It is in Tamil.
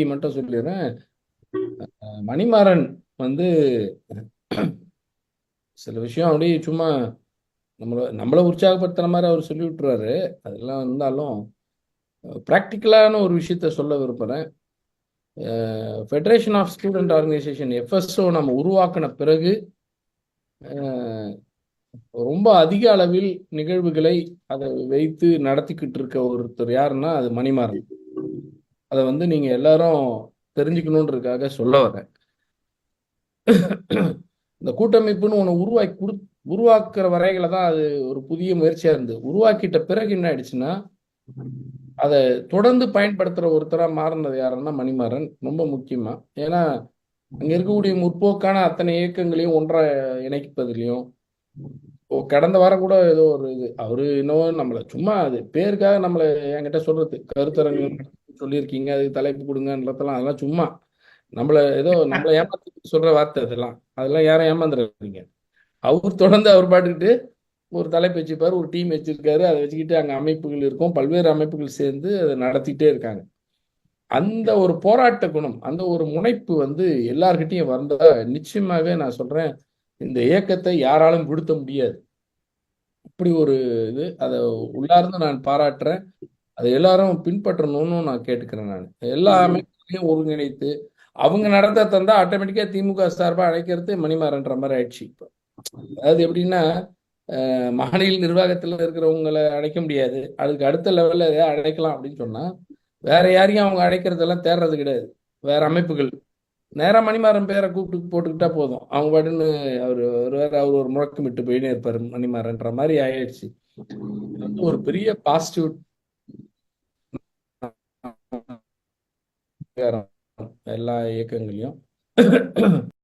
மட்டும் சொல்லிடுறேன். மணிமாறன் வந்து சில விஷயம் அப்படியே சும்மா நம்மளை உற்சாகப்படுத்துற மாதிரி அவர் சொல்லி விட்டுருவாரு. அதெல்லாம் இருந்தாலும் ப்ராக்டிக்கலான ஒரு விஷயத்த சொல்ல விரும்புகிறேன். Federation of student organisation FSO நம்ம உருவாக்கின பிறகு ரொம்ப அதிக அளவில் நிகழ்வுகளை அதை வைத்து நடத்திக்கிட்டு இருக்க ஒருத்தர் யாருன்னா அது மணிமாறன். அதை நீங்க எல்லாரும் தெரிஞ்சுக்கணுன்றதுக்காக சொல்ல வரேன். இந்த கூட்டமைப்புன்னு ஒன்று உருவாக்குற வரைகளை தான் அது ஒரு புதிய முயற்சியா இருந்தது. உருவாக்கிட்ட பிறகு என்ன ஆயிடுச்சுன்னா அதை தொடர்ந்து பயன்படுத்துற ஒருத்தரா மாறினது யாருன்னா மணிமாறன் ரொம்ப முக்கியமா. ஏன்னா அங்க இருக்கக்கூடிய முற்போக்கான அத்தனை இயக்கங்களையும் ஒன்றை இணைப்பதிலையும் கடந்த வாரம் கூட ஏதோ ஒரு இது அவரு இன்னும் நம்மளை சும்மா அது பேருக்காக நம்மளை என்கிட்ட சொல்றது கருத்தரங்கு சொல்லியிருக்கீங்க அதுக்கு தலைப்பு கொடுங்கன்றதெல்லாம் அதெல்லாம் சும்மா நம்மளை ஏமாத்தி சொல்ற வார்த்தை. அதெல்லாம் யாரும் ஏமாந்துருக்கீங்க. அவர் தொடர்ந்து அவர் பாட்டுக்கிட்டு ஒரு தலைப்பு வச்சுப்பாரு, ஒரு டீம் வச்சிருக்காரு, அதை வச்சுக்கிட்டு அங்கே அமைப்புகள் இருக்கும், பல்வேறு அமைப்புகள் சேர்ந்து அதை நடத்திட்டே இருக்காங்க. அந்த ஒரு போராட்ட குணம், அந்த ஒரு முனைப்பு எல்லார்கிட்டையும் வந்தா நிச்சயமாவே நான் சொல்றேன், இந்த இயக்கத்தை யாராலும் விடுத்த முடியாது. அப்படி ஒரு இது அதை உள்ளார்ந்து நான் பாராட்டுறேன். அதை எல்லாரும் பின்பற்றணும்னு நான் கேட்டுக்கிறேன். நான் எல்லா அமைப்புகளையும் ஒருங்கிணைத்து அவங்க நடத்த தந்தா ஆட்டோமேட்டிக்கா திமுக சார்பா அழைக்கிறது மணிமாறன்ற மாதிரி ஆயிடுச்சு. இப்போ அதாவது எப்படின்னா மாநில நிர்வாகத்தில் இருக்கிறவங்களை அழைக்க முடியாது, அதுக்கு அடுத்த லெவலில் எதாவது அழைக்கலாம் அப்படின்னு சொன்னா வேற யாரையும் அவங்க அழைக்கிறதெல்லாம் தேடுறது கிடையாது. வேற அமைப்புகள் நேரா மணிமாறன் பேரை கூப்பிட்டு போட்டுக்கிட்டா போதும், அவங்க பாட்டுன்னு அவர் ஒரு முழக்கமிட்டு போயினே இருப்பாரு மணிமாறன்ற மாதிரி ஆயிடுச்சு. ஒரு பெரிய பாசிட்டிவ் எல்லா இயக்கங்களையும்